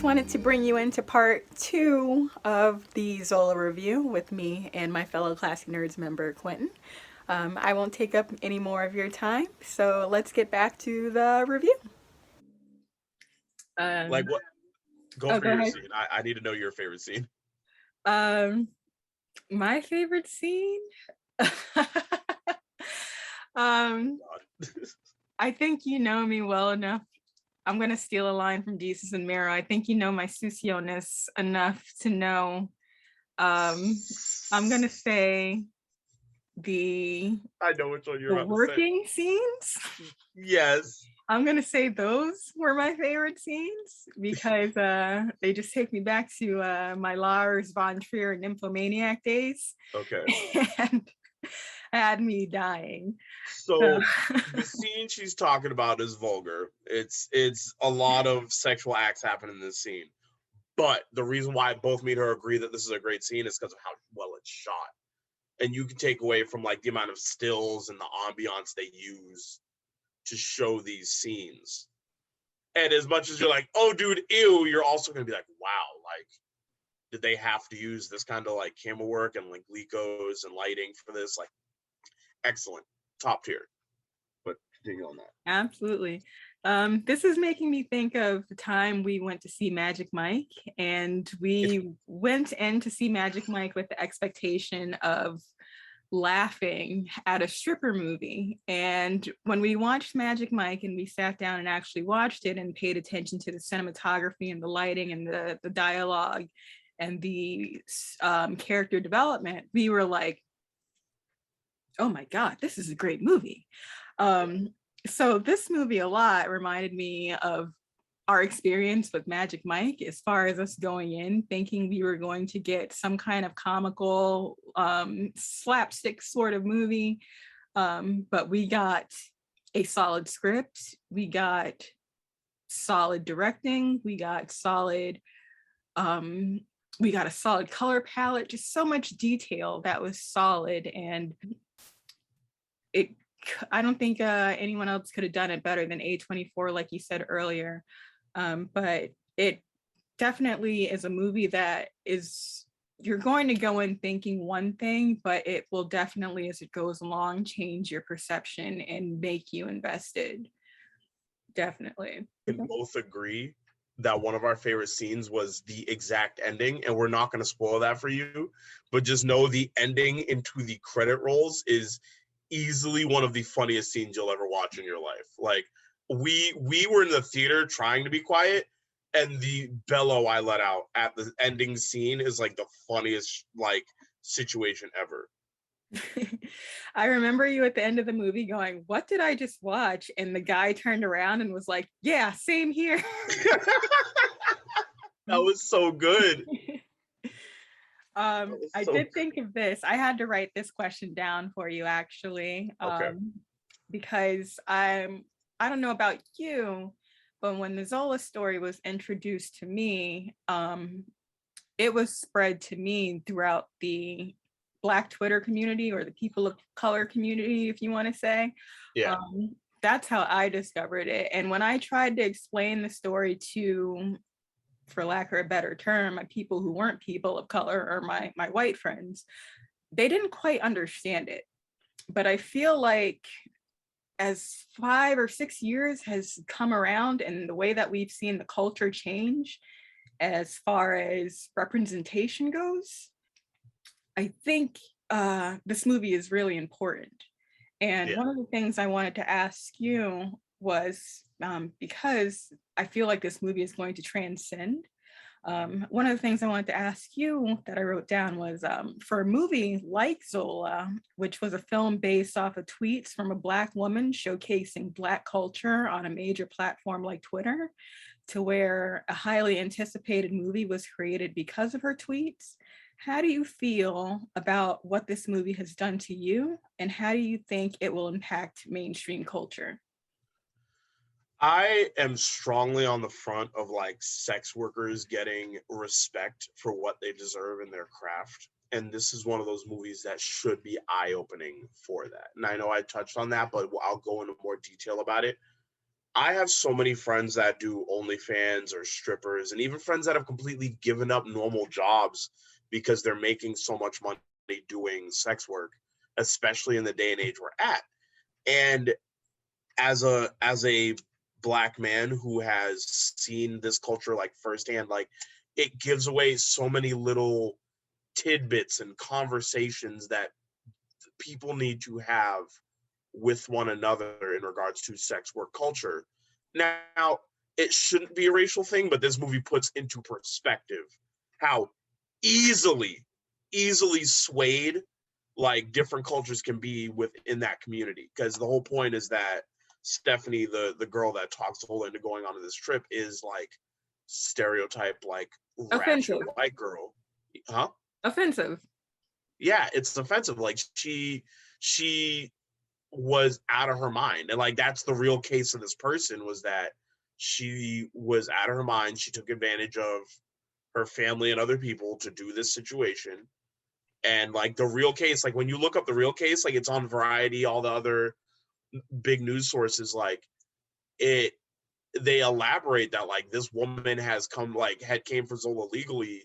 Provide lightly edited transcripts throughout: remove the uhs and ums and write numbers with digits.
wanted to bring you into part 2 of the Zola review with me and my fellow Classic Nerds member, Quentin. I won't take up any more of your time, so let's get back to the review. Like what? Go for go your ahead. scene. I need to know your favorite scene. My favorite scene? I think you know me well enough. I'm going to steal a line from Jesus and Mero. I think you know my sucio-ness enough to know. I'm going to say I know which one you're about working to say. scenes. Yes. I'm going to say those were my favorite scenes because they just take me back to my Lars von Trier and Nymphomaniac days. Okay. And had me dying. So the scene she's talking about is vulgar. It's a lot of sexual acts happen in this scene. But the reason why both me and her agree that this is a great scene is because of how well it's shot. And you can take away from like the amount of stills and the ambiance they use to show these scenes. And as much as you're like, oh dude, ew, you're also gonna be like, wow, like, did they have to use this kind of like camera work and like Licos and lighting for this? Like, excellent, top tier. But continue on that. Absolutely. This is making me think of the time we went to see Magic Mike, and we went in to see Magic Mike with the expectation of laughing at a stripper movie. And when we watched Magic Mike and we sat down and actually watched it and paid attention to the cinematography and the lighting and the dialogue and the character development, we were like, oh my God, this is a great movie. So this movie a lot reminded me of our experience with Magic Mike, as far as us going in thinking we were going to get some kind of comical slapstick sort of movie, but we got a solid script, we got solid directing, we got a solid color palette, just so much detail that was solid. And I don't think anyone else could have done it better than A24, like you said earlier. But it definitely is a movie that is, you're going to go in thinking one thing, but it will definitely, as it goes along, change your perception and make you invested. Definitely. We can both agree that one of our favorite scenes was the exact ending, and we're not going to spoil that for you, but just know the ending into the credit rolls is easily one of the funniest scenes you'll ever watch in your life. Like, we were in the theater trying to be quiet, and the bellow I let out at the ending scene is like the funniest like situation ever. I remember you at the end of the movie going, what did I just watch? And the guy turned around and was like, yeah, same here. That was so good. I did think of this. I had to write this question down for you, actually. Okay. Because I don't know about you, but when the Zola story was introduced to me, it was spread to me throughout the Black Twitter community, or the people of color community, if you want to say. Yeah. That's how I discovered it. And when I tried to explain the story to, for lack of a better term, my people who weren't people of color, or my white friends, they didn't quite understand it. But I feel like as 5 or 6 years has come around, and the way that we've seen the culture change as far as representation goes, I think this movie is really important. And one of the things I wanted to ask you was, because I feel like this movie is going to transcend, one of the things I wanted to ask you that I wrote down was, for a movie like Zola, which was a film based off of tweets from a Black woman showcasing Black culture on a major platform like Twitter, to where a highly anticipated movie was created because of her tweets, how do you feel about what this movie has done to you, and how do you think it will impact mainstream culture? I am strongly on the front of like sex workers getting respect for what they deserve in their craft. And this is one of those movies that should be eye-opening for that. And I know I touched on that, but I'll go into more detail about it. I have so many friends that do OnlyFans or strippers, and even friends that have completely given up normal jobs because they're making so much money doing sex work, especially in the day and age we're at. And as a black man who has seen this culture like firsthand, like it gives away so many little tidbits and conversations that people need to have with one another in regards to sex work culture. Now, it shouldn't be a racial thing, but this movie puts into perspective how easily, easily swayed like different cultures can be within that community. Because the whole point is that Stephanie, the girl that talks Zola into going on this trip, is like stereotype like ratchet Offensive. white girl. Huh? Offensive. Yeah, it's offensive. Like she was out of her mind. And like that's the real case of this person, was that she was out of her mind. She took advantage of her family and other people to do this situation. And like the real case, like when you look up the real case, like it's on Variety, all the other big news sources, like it they elaborate that like this woman has came for Zola legally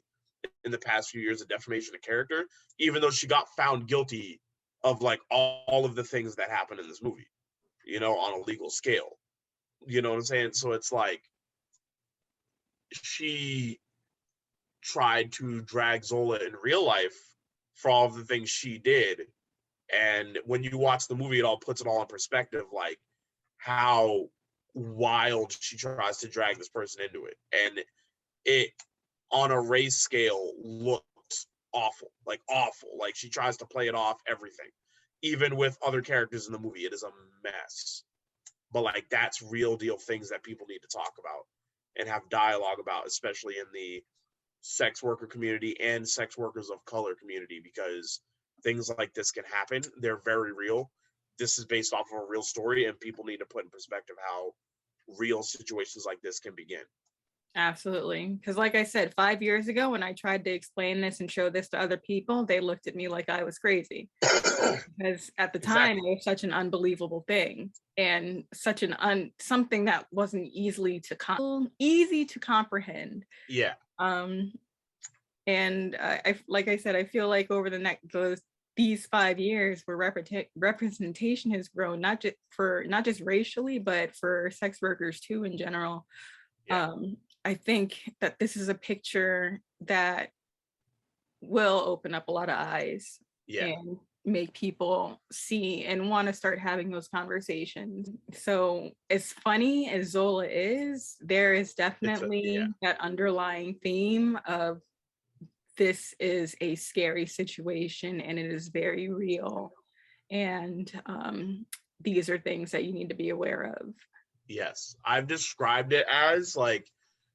in the past few years of defamation of character, even though she got found guilty of like all of the things that happened in this movie, on a legal scale. You know what I'm saying? So it's like she tried to drag Zola in real life for all of the things she did. And when you watch the movie, it all puts it all in perspective, like how wild she tries to drag this person into it. And it, on a race scale, looks awful, like awful. Like she tries to play it off everything. Even with other characters in the movie, it is a mess. But like that's real deal things that people need to talk about and have dialogue about, especially in the sex worker community and sex workers of color community, because things like this can happen. They're very real. This is based off of a real story, and people need to put in perspective how real situations like this can begin. Absolutely. Because, like I said, 5 years ago, when I tried to explain this and show this to other people, they looked at me like I was crazy. Because at the time, Exactly. it was such an unbelievable thing and such something that wasn't easy to comprehend. Yeah. And like I said, I feel like over these 5 years, where representation has grown, not just racially, but for sex workers too in general. Yeah. I think that this is a picture that will open up a lot of eyes, Yeah. and make people see and want to start having those conversations. So as funny as Zola is, there is definitely that underlying theme of this is a scary situation and it is very real. And these are things that you need to be aware of. Yes. I've described it as like,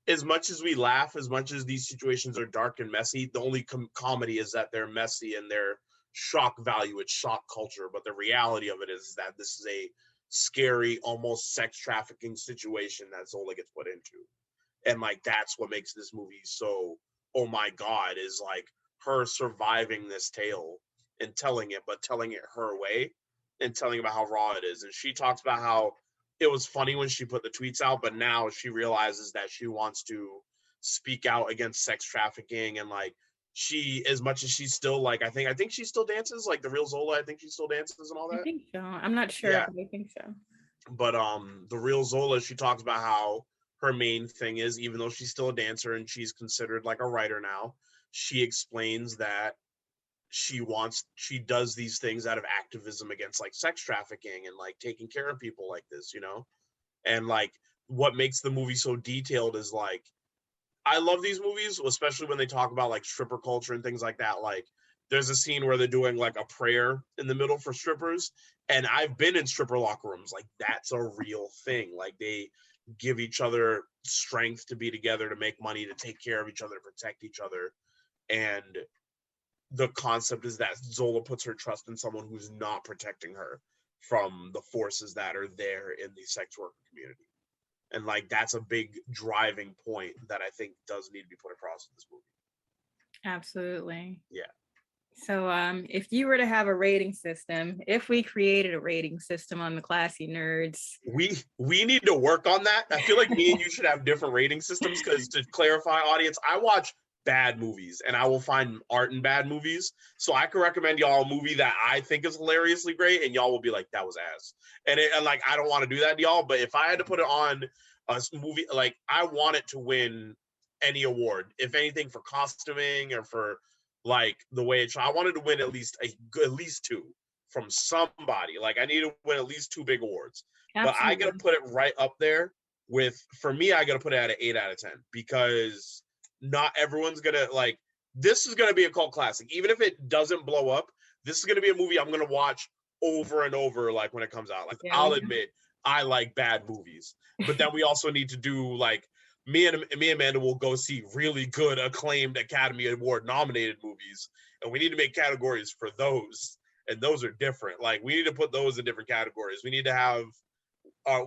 as much as we laugh, as much as these situations are dark and messy, the only comedy is that they're messy and they're shock value, it's shock culture. But the reality of it is that this is a scary, almost sex trafficking situation that Zola gets put into. And like that's what makes this movie so, oh my god, is like her surviving this tale and telling it, but telling it her way and telling about how raw it is. And she talks about how it was funny when she put the tweets out, but now she realizes that she wants to speak out against sex trafficking. And like she, as much as she's still like, I think she still dances like the real Zola, I think she still dances and all I that. think so. I'm not sure, Yeah. but I think so. But the real Zola, she talks about how her main thing is, even though she's still a dancer and she's considered like a writer now, she explains that she does these things out of activism against like sex trafficking and like taking care of people like this. And like what makes the movie so detailed is like, I love these movies, especially when they talk about like stripper culture and things like that. Like there's a scene where they're doing like a prayer in the middle for strippers. And I've been in stripper locker rooms. Like that's a real thing. Like they give each other strength to be together, to make money, to take care of each other, to protect each other. And the concept is that Zola puts her trust in someone who's not protecting her from the forces that are there in the sex worker community. And like that's a big driving point that I think does need to be put across in this movie. Absolutely. Yeah. So if you were to have a rating system, if we created a rating system on the Classy Nerds. We need to work on that. I feel like me and you should have different rating systems, because to clarify, audience, I watch bad movies and I will find art in bad movies. So I can recommend y'all a movie that I think is hilariously great and y'all will be like, that was ass. And like, I don't want to do that to y'all, but if I had to put it on a movie, like, I want it to win any award, if anything, for costuming or for like the way it's, I wanted to win at least two from somebody. Like, I need to win at least two big awards. But I gotta put it right up there with, for me, I gotta put it at an 8 out of 10, because not everyone's gonna like, this is gonna be a cult classic. Even if it doesn't blow up, this is gonna be a movie I'm gonna watch over and over, like, when it comes out. Like, I'll admit I like bad movies, but then we also need to do, like, me and Amanda will go see really good, acclaimed, Academy Award nominated movies, and we need to make categories for those, and those are different. Like, we need to put those in different categories. We need to have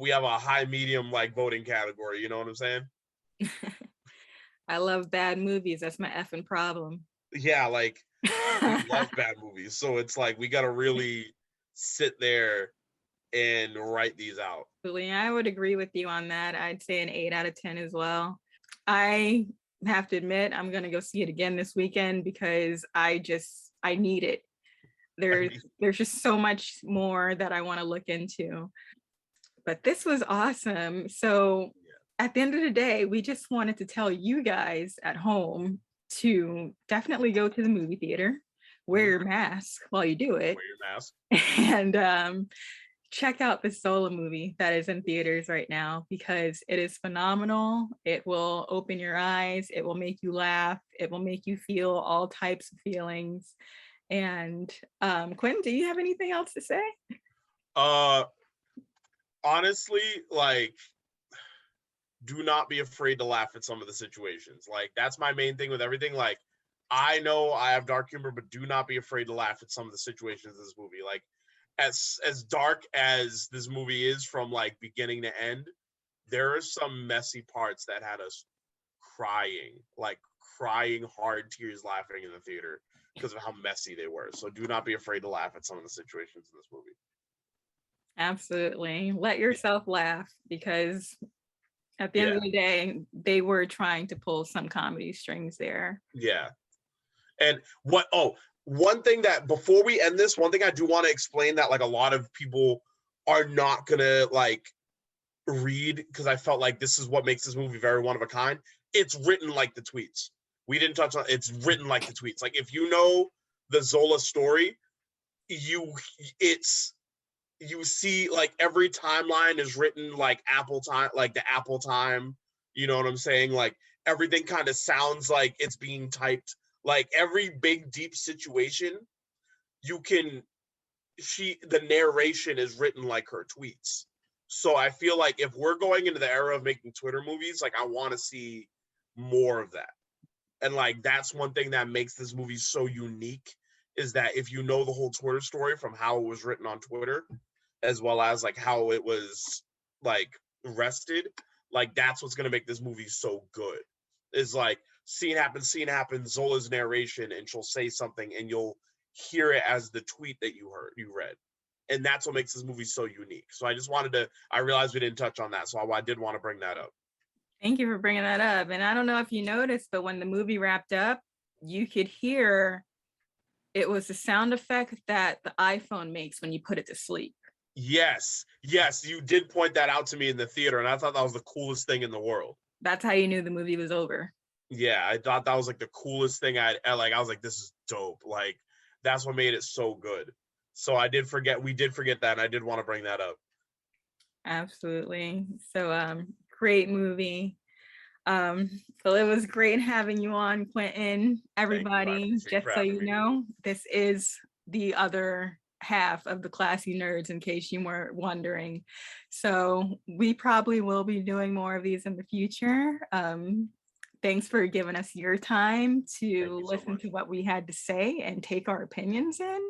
we have a high medium, like, voting category, you know what I'm saying? I love bad movies. That's my effing problem. Yeah, like, we love bad movies. So it's like, we got to really sit there and write these out. I would agree with you on that. I'd say an 8 out of 10 as well. I have to admit, I'm going to go see it again this weekend because I need it. There's just so much more that I want to look into. But this was awesome. So at the end of the day, we just wanted to tell you guys at home to definitely go to the movie theater, wear your mask while you do it. Wear your mask. And check out the Zola movie that is in theaters right now, because it is phenomenal. It will open your eyes. It will make you laugh. It will make you feel all types of feelings. And Quentin, do you have anything else to say? Honestly, like, do not be afraid to laugh at some of the situations. Like, that's my main thing with everything. Like, I know I have dark humor, but do not be afraid to laugh at some of the situations in this movie. Like, as dark as this movie is from, like, beginning to end, there are some messy parts that had us crying hard tears, laughing in the theater because of how messy they were. So do not be afraid to laugh at some of the situations in this movie. Absolutely. Let yourself laugh, because at the end of the day, they were trying to pull some comedy strings there. Yeah. And one thing that, before we end this, one thing I do want to explain that, like, a lot of people are not gonna, like, read, because I felt like this is what makes this movie very one of a kind. It's written like the tweets. We didn't touch on it's written like the tweets. Like, if you know the Zola story, you see, like, every timeline is written like Apple time, like the Apple time. You know what I'm saying? Like, everything kind of sounds like it's being typed. Like, every big deep situation, the narration is written like her tweets. So I feel like if we're going into the era of making Twitter movies, like, I want to see more of that. And, like, that's one thing that makes this movie so unique, is that if you know the whole Twitter story from how it was written on Twitter, as well as, like, how it was, like, rested, like, that's what's going to make this movie so good. Is, like, scene happens, Zola's narration, and she'll say something and you'll hear it as the tweet that you read. And that's what makes this movie so unique. So I realized we didn't touch on that, so I did want to bring that up. Thank you for bringing that up. And I don't know if you noticed, but when the movie wrapped up, you could hear it was the sound effect that the iPhone makes when you put it to sleep. Yes, you did point that out to me in the theater, and I thought that was the coolest thing in the world. That's how you knew the movie was over. Yeah, I thought that was, like, the coolest thing I was like, this is dope. Like, that's what made it so good. So we did forget that, and I did want to bring that up. Absolutely. So great movie. Well, it was great having you on, Quentin. Everybody, just so you know, this is the other half of the Classy Nerds, in case you weren't wondering. So we probably will be doing more of these in the future. Thanks for giving us your time to listen to what we had to say and take our opinions in.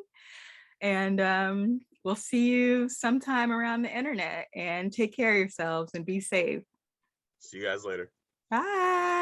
And we'll see you sometime around the internet, and take care of yourselves and be safe. See you guys later. Bye.